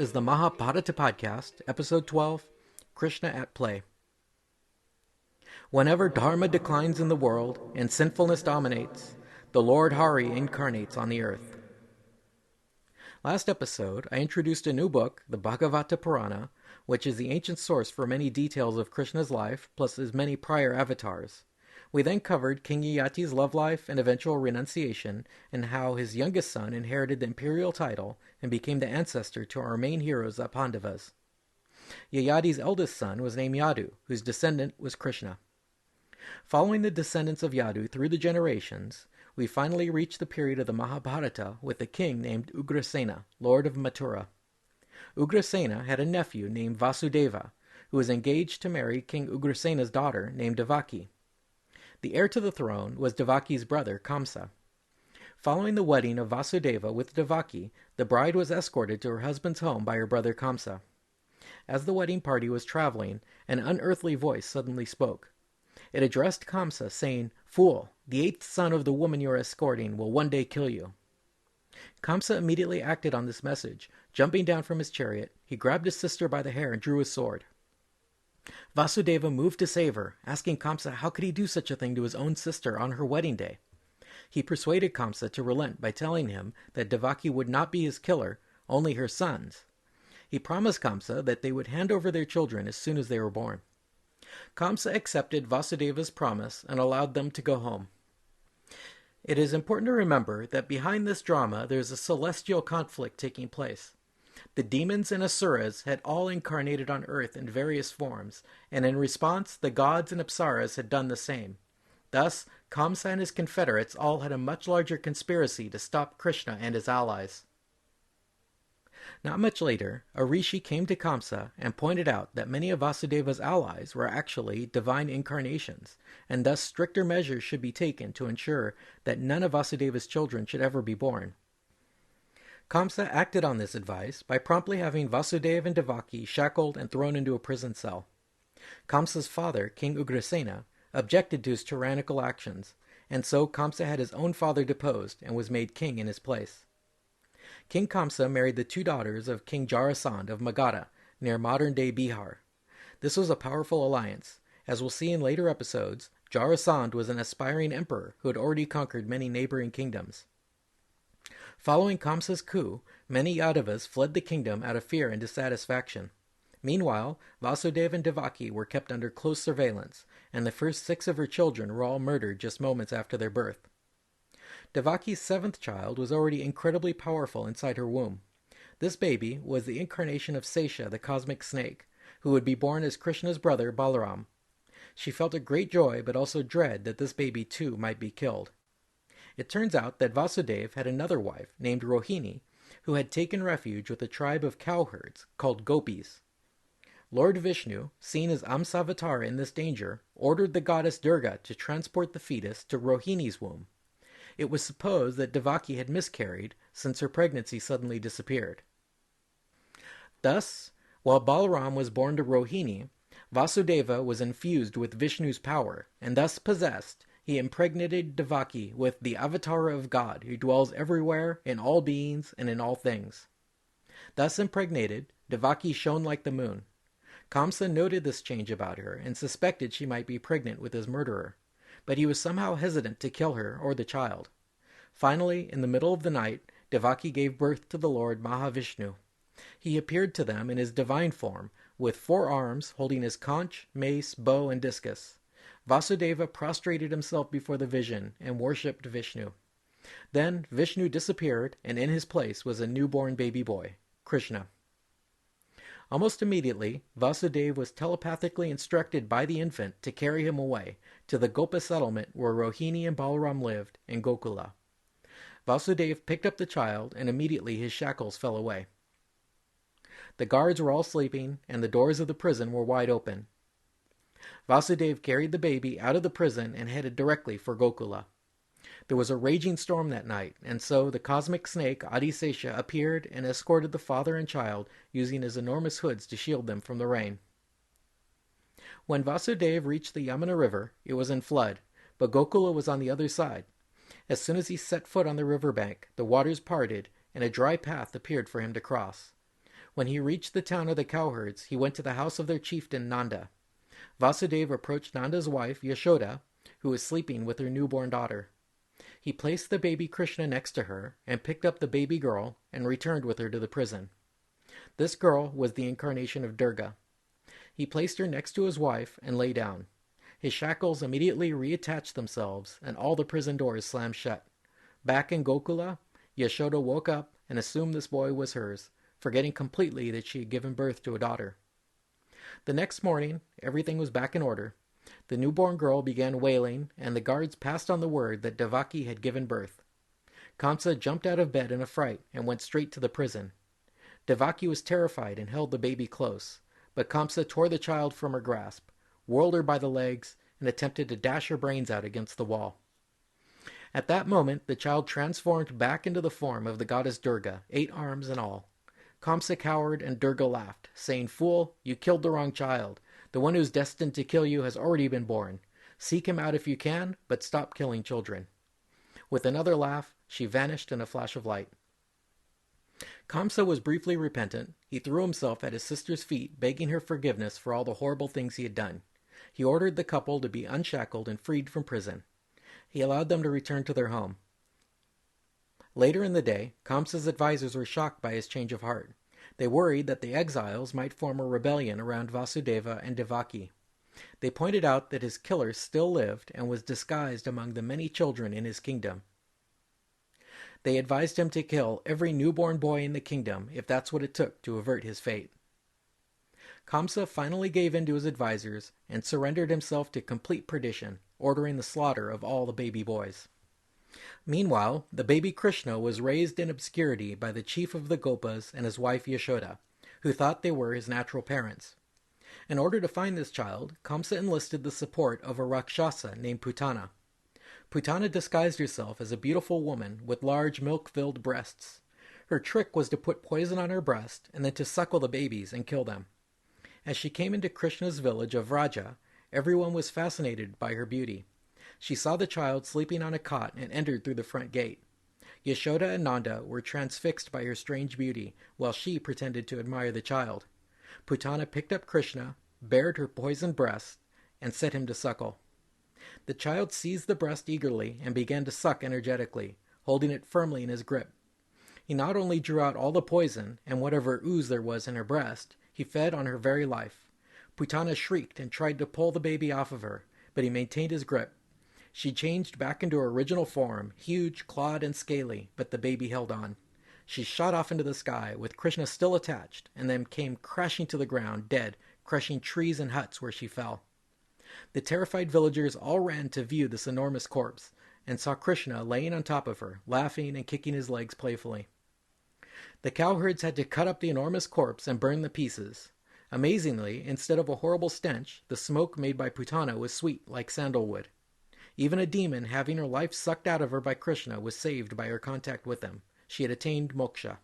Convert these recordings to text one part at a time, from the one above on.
is the Mahabharata podcast, episode 12, Krishna at Play. Whenever dharma declines in the world and sinfulness dominates, the Lord Hari incarnates on the earth. Last episode, I introduced a new book, the Bhagavata Purana, which is the ancient source for many details of Krishna's life, plus his many prior avatars. We then covered King Yati's love life and eventual renunciation, and how his youngest son inherited the imperial title and became the ancestor to our main heroes, the Pandavas. Yayati's eldest son was named Yadu, whose descendant was Krishna. Following the descendants of Yadu through the generations, we finally reached the period of the Mahabharata with a king named Ugrasena, lord of Mathura. Ugrasena had a nephew named Vasudeva, who was engaged to marry King Ugrasena's daughter named Devaki. The heir to the throne was Devaki's brother, Kamsa. Following the wedding of Vasudeva with Devaki, the bride was escorted to her husband's home by her brother Kamsa. As the wedding party was traveling, an unearthly voice suddenly spoke. It addressed Kamsa, saying, "Fool, the eighth son of the woman you are escorting will one day kill you." Kamsa immediately acted on this message. Jumping down from his chariot, he grabbed his sister by the hair and drew his sword. Vasudeva moved to save her, asking Kamsa how could he do such a thing to his own sister on her wedding day. He persuaded Kamsa to relent by telling him that Devaki would not be his killer, only her sons. He promised Kamsa that they would hand over their children as soon as they were born. Kamsa accepted Vasudeva's promise and allowed them to go home. It is important to remember that behind this drama there is a celestial conflict taking place. The demons and asuras had all incarnated on earth in various forms, and in response the gods and apsaras had done the same. Thus, Kamsa and his confederates all had a much larger conspiracy to stop Krishna and his allies. Not much later, a rishi came to Kamsa and pointed out that many of Vasudeva's allies were actually divine incarnations, and thus stricter measures should be taken to ensure that none of Vasudeva's children should ever be born. Kamsa acted on this advice by promptly having Vasudeva and Devaki shackled and thrown into a prison cell. Kamsa's father, King Ugrasena, objected to his tyrannical actions, and so Kamsa had his own father deposed and was made king in his place. King Kamsa married the two daughters of King Jarasandh of Magadha, near modern-day Bihar. This was a powerful alliance. As we'll see in later episodes, Jarasandh was an aspiring emperor who had already conquered many neighboring kingdoms. Following Kamsa's coup, many Yadavas fled the kingdom out of fear and dissatisfaction. Meanwhile, Vasudeva and Devaki were kept under close surveillance, and the first 6 of her children were all murdered just moments after their birth. Devaki's 7th child was already incredibly powerful inside her womb. This baby was the incarnation of Sesha, the cosmic snake, who would be born as Krishna's brother, Balaram. She felt a great joy but also dread that this baby too might be killed. It turns out that Vasudeva had another wife, named Rohini, who had taken refuge with a tribe of cowherds called Gopis. Lord Vishnu, seen as Amsavatar in this danger, ordered the goddess Durga to transport the fetus to Rohini's womb. It was supposed that Devaki had miscarried, since her pregnancy suddenly disappeared. Thus, while Balaram was born to Rohini, Vasudeva was infused with Vishnu's power, and thus possessed, he impregnated Devaki with the avatar of God, who dwells everywhere, in all beings, and in all things. Thus impregnated, Devaki shone like the moon. Kamsa noted this change about her, and suspected she might be pregnant with his murderer, but he was somehow hesitant to kill her or the child. Finally, in the middle of the night, Devaki gave birth to the Lord Mahavishnu. He appeared to them in his divine form, with 4 arms holding his conch, mace, bow, and discus. Vasudeva prostrated himself before the vision and worshipped Vishnu. Then Vishnu disappeared, and in his place was a newborn baby boy, Krishna. Almost immediately, Vasudeva was telepathically instructed by the infant to carry him away to the Gopa settlement where Rohini and Balaram lived in Gokula. Vasudeva picked up the child, and immediately his shackles fell away. The guards were all sleeping, and the doors of the prison were wide open. Vasudeva carried the baby out of the prison and headed directly for Gokula. There was a raging storm that night, and so the cosmic snake Adisesha appeared and escorted the father and child, using his enormous hoods to shield them from the rain. When Vasudeva reached the Yamuna River, it was in flood, but Gokula was on the other side. As soon as he set foot on the riverbank, the waters parted, and a dry path appeared for him to cross. When he reached the town of the cowherds, he went to the house of their chieftain Nanda. Vasudeva approached Nanda's wife, Yashoda, who was sleeping with her newborn daughter. He placed the baby Krishna next to her and picked up the baby girl and returned with her to the prison. This girl was the incarnation of Durga. He placed her next to his wife and lay down. His shackles immediately reattached themselves and all the prison doors slammed shut. Back in Gokula, Yashoda woke up and assumed this boy was hers, forgetting completely that she had given birth to a daughter. The next morning, everything was back in order. The newborn girl began wailing, and the guards passed on the word that Devaki had given birth. Kamsa jumped out of bed in a fright and went straight to the prison. Devaki was terrified and held the baby close, but Kamsa tore the child from her grasp, whirled her by the legs, and attempted to dash her brains out against the wall. At that moment, the child transformed back into the form of the goddess Durga, 8 arms and all. Kamsa cowered and Durga laughed, saying, "Fool, you killed the wrong child. The one who's destined to kill you has already been born. Seek him out if you can, but stop killing children." With another laugh, she vanished in a flash of light. Kamsa was briefly repentant. He threw himself at his sister's feet, begging her forgiveness for all the horrible things he had done. He ordered the couple to be unshackled and freed from prison. He allowed them to return to their home. Later in the day, Kamsa's advisors were shocked by his change of heart. They worried that the exiles might form a rebellion around Vasudeva and Devaki. They pointed out that his killer still lived and was disguised among the many children in his kingdom. They advised him to kill every newborn boy in the kingdom if that's what it took to avert his fate. Kamsa finally gave in to his advisors and surrendered himself to complete perdition, ordering the slaughter of all the baby boys. Meanwhile, the baby Krishna was raised in obscurity by the chief of the Gopas and his wife Yashoda, who thought they were his natural parents. In order to find this child, Kamsa enlisted the support of a Rakshasa named Putana. Putana disguised herself as a beautiful woman with large milk-filled breasts. Her trick was to put poison on her breast and then to suckle the babies and kill them. As she came into Krishna's village of Vraja, everyone was fascinated by her beauty. She saw the child sleeping on a cot and entered through the front gate. Yashoda and Nanda were transfixed by her strange beauty, while she pretended to admire the child. Putana picked up Krishna, bared her poisoned breast, and set him to suckle. The child seized the breast eagerly and began to suck energetically, holding it firmly in his grip. He not only drew out all the poison and whatever ooze there was in her breast, he fed on her very life. Putana shrieked and tried to pull the baby off of her, but he maintained his grip. She changed back into her original form, huge, clawed, and scaly, but the baby held on. She shot off into the sky, with Krishna still attached, and then came crashing to the ground, dead, crushing trees and huts where she fell. The terrified villagers all ran to view this enormous corpse, and saw Krishna laying on top of her, laughing and kicking his legs playfully. The cowherds had to cut up the enormous corpse and burn the pieces. Amazingly, instead of a horrible stench, the smoke made by Putana was sweet like sandalwood. Even a demon having her life sucked out of her by Krishna was saved by her contact with him. She had attained moksha.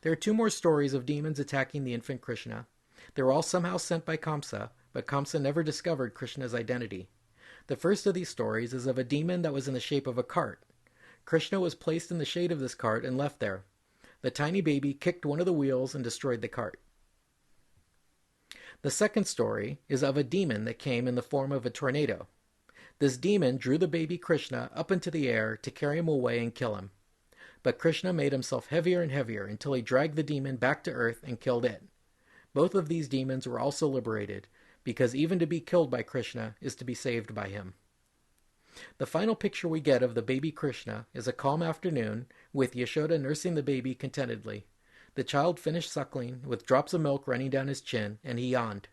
There are 2 more stories of demons attacking the infant Krishna. They were all somehow sent by Kamsa, but Kamsa never discovered Krishna's identity. The first of these stories is of a demon that was in the shape of a cart. Krishna was placed in the shade of this cart and left there. The tiny baby kicked one of the wheels and destroyed the cart. The second story is of a demon that came in the form of a tornado. This demon drew the baby Krishna up into the air to carry him away and kill him. But Krishna made himself heavier and heavier until he dragged the demon back to earth and killed it. Both of these demons were also liberated, because even to be killed by Krishna is to be saved by him. The final picture we get of the baby Krishna is a calm afternoon with Yashoda nursing the baby contentedly. The child finished suckling, with drops of milk running down his chin, and he yawned.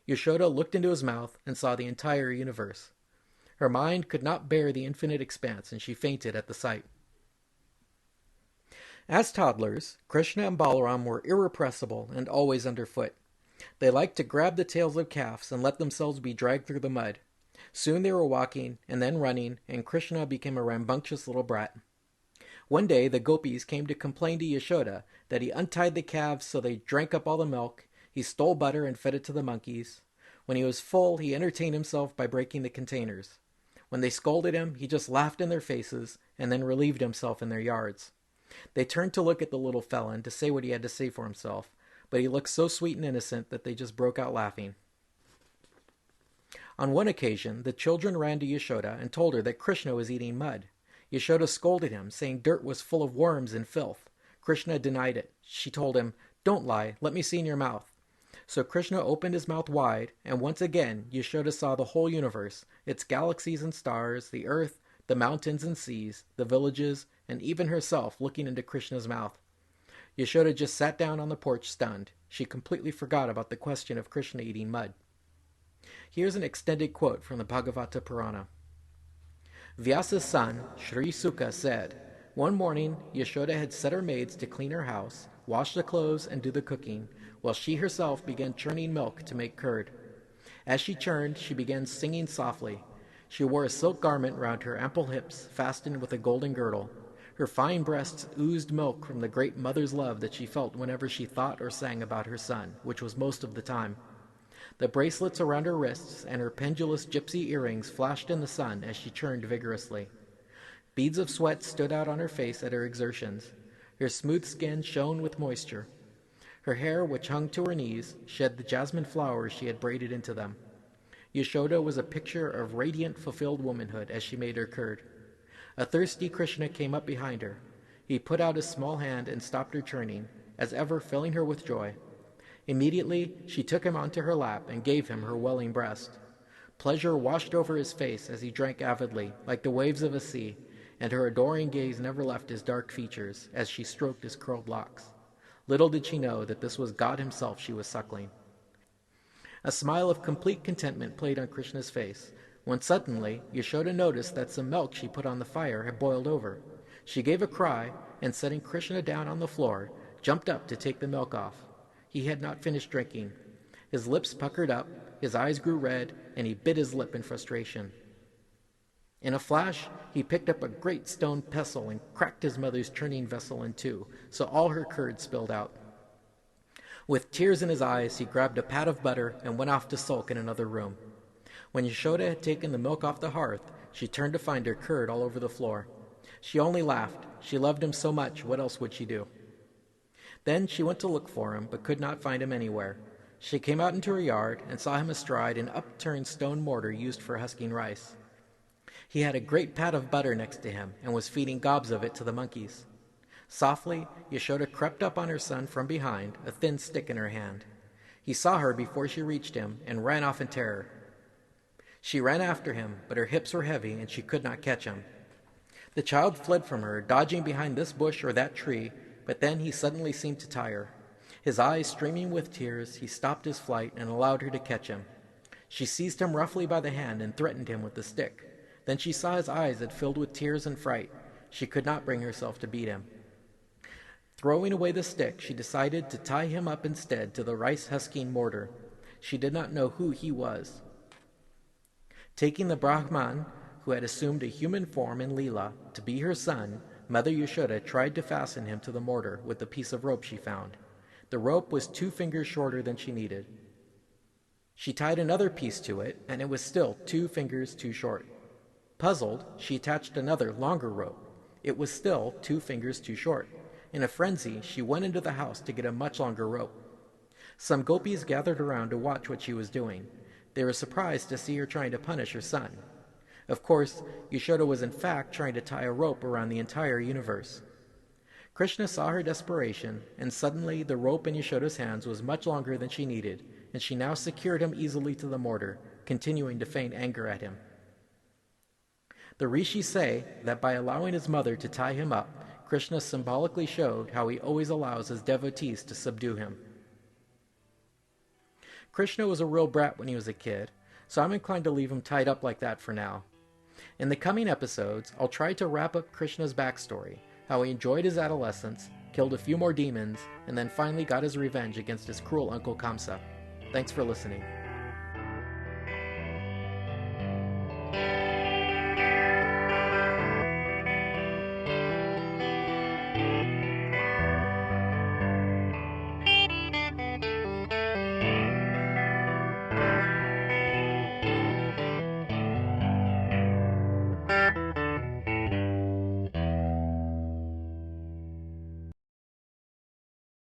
Yashoda looked into his mouth and saw the entire universe. Her mind could not bear the infinite expanse, and she fainted at the sight. As toddlers, Krishna and Balaram were irrepressible and always underfoot. They liked to grab the tails of calves and let themselves be dragged through the mud. Soon they were walking and then running, and Krishna became a rambunctious little brat. One day the gopis came to complain to Yashoda that he untied the calves so they drank up all the milk, he stole butter and fed it to the monkeys. When he was full, he entertained himself by breaking the containers. When they scolded him, he just laughed in their faces and then relieved himself in their yards. They turned to look at the little felon to say what he had to say for himself, but he looked so sweet and innocent that they just broke out laughing. On one occasion, the children ran to Yashoda and told her that Krishna was eating mud. Yashoda scolded him, saying dirt was full of worms and filth. Krishna denied it. She told him, "Don't lie, let me see in your mouth." So Krishna opened his mouth wide, and once again Yashoda saw the whole universe, its galaxies and stars, the earth, the mountains and seas, the villages, and even herself looking into Krishna's mouth. Yashoda just sat down on the porch stunned. She completely forgot about the question of Krishna eating mud. Here's an extended quote from the Bhagavata Purana. Vyasa's son, Sri Sukha, said, "One morning Yashoda had set her maids to clean her house, wash the clothes, and do the cooking, while she herself began churning milk to make curd. As she churned, she began singing softly. She wore a silk garment round her ample hips, fastened with a golden girdle. Her fine breasts oozed milk from the great mother's love that she felt whenever she thought or sang about her son, which was most of the time. The bracelets around her wrists and her pendulous gypsy earrings flashed in the sun as she churned vigorously. Beads of sweat stood out on her face at her exertions. Her smooth skin shone with moisture. Her hair, which hung to her knees, shed the jasmine flowers she had braided into them. Yashoda was a picture of radiant, fulfilled womanhood as she made her curd. A thirsty Krishna came up behind her. He put out his small hand and stopped her churning, as ever filling her with joy. Immediately she took him onto her lap and gave him her welling breast. Pleasure washed over his face as he drank avidly, like the waves of a sea, and her adoring gaze never left his dark features as she stroked his curled locks. Little did she know that this was God himself she was suckling. A smile of complete contentment played on Krishna's face, when suddenly Yashoda noticed that some milk she put on the fire had boiled over. She gave a cry, and setting Krishna down on the floor, jumped up to take the milk off. He had not finished drinking. His lips puckered up, his eyes grew red, and he bit his lip in frustration. In a flash, he picked up a great stone pestle and cracked his mother's churning vessel in two, so all her curd spilled out. With tears in his eyes, he grabbed a pat of butter and went off to sulk in another room. When Yashoda had taken the milk off the hearth, she turned to find her curd all over the floor. She only laughed. She loved him so much, what else would she do? Then she went to look for him, but could not find him anywhere. She came out into her yard and saw him astride an upturned stone mortar used for husking rice. He had a great pat of butter next to him and was feeding gobs of it to the monkeys. Softly, Yashoda crept up on her son from behind, a thin stick in her hand. He saw her before she reached him and ran off in terror. She ran after him, but her hips were heavy and she could not catch him. The child fled from her, dodging behind this bush or that tree, but then he suddenly seemed to tire. His eyes streaming with tears, he stopped his flight and allowed her to catch him. She seized him roughly by the hand and threatened him with the stick. Then she saw his eyes had filled with tears and fright. She could not bring herself to beat him. Throwing away the stick, she decided to tie him up instead to the rice-husking mortar. She did not know who he was. Taking the Brahman, who had assumed a human form in Leela, to be her son, Mother Yashoda tried to fasten him to the mortar with the piece of rope she found. The rope was 2 fingers shorter than she needed. She tied another piece to it, and it was still 2 fingers too short. Puzzled, she attached another, longer rope. It was still 2 fingers too short. In a frenzy, she went into the house to get a much longer rope. Some gopis gathered around to watch what she was doing. They were surprised to see her trying to punish her son. Of course, Yashoda was in fact trying to tie a rope around the entire universe. Krishna saw her desperation, and suddenly the rope in Yashoda's hands was much longer than she needed, and she now secured him easily to the mortar, continuing to feign anger at him. The rishis say that by allowing his mother to tie him up, Krishna symbolically showed how he always allows his devotees to subdue him. Krishna was a real brat when he was a kid, so I'm inclined to leave him tied up like that for now. In the coming episodes, I'll try to wrap up Krishna's backstory, how he enjoyed his adolescence, killed a few more demons, and then finally got his revenge against his cruel uncle Kamsa. Thanks for listening.